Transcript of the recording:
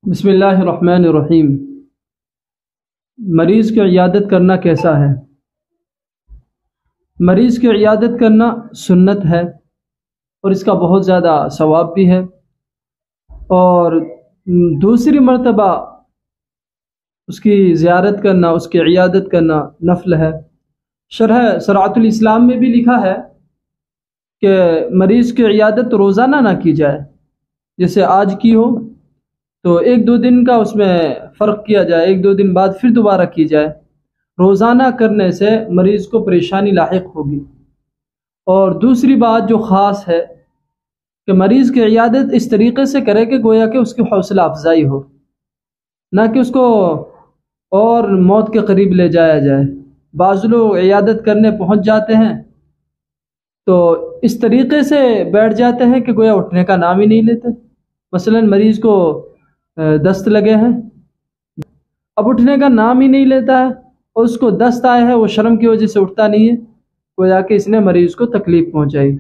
بسم اللہ الرحمن الرحیم۔ مریض کی عیادت کرنا کیسا ہے؟ مریض کی عیادت کرنا سنت ہے اور اس کا بہت زیادہ ثواب بھی ہے، اور دوسری مرتبہ اس کی زیارت کرنا، اس کی عیادت کرنا نفل ہے۔ شرح صراعۃ الاسلام میں بھی لکھا ہے کہ مریض کی عیادت روزانہ نہ کی جائے، جیسے آج کی ہو تو ایک دو دن کا اس میں فرق کیا جائے، ایک دو دن بعد پھر دوبارہ کی جائے۔ روزانہ کرنے سے مریض کو پریشانی لاحق ہوگی۔ اور دوسری بات جو خاص ہے کہ مریض کی عیادت اس طریقے سے کرے کہ گویا کہ اس کی حوصلہ افزائی ہو، نہ کہ اس کو اور موت کے قریب لے جایا جائے۔ بعض لوگ عیادت کرنے پہنچ جاتے ہیں تو اس طریقے سے بیٹھ جاتے ہیں کہ گویا اٹھنے کا نام ہی نہیں لیتے۔ مثلا مریض کو دست لگے ہیں، اب اٹھنے کا نام ہی نہیں لیتا ہے، اور اس کو دست آئے ہے، وہ شرم کی وجہ سے اٹھتا نہیں ہے، گویا کہ اس نے مریض کو تکلیف پہنچائی۔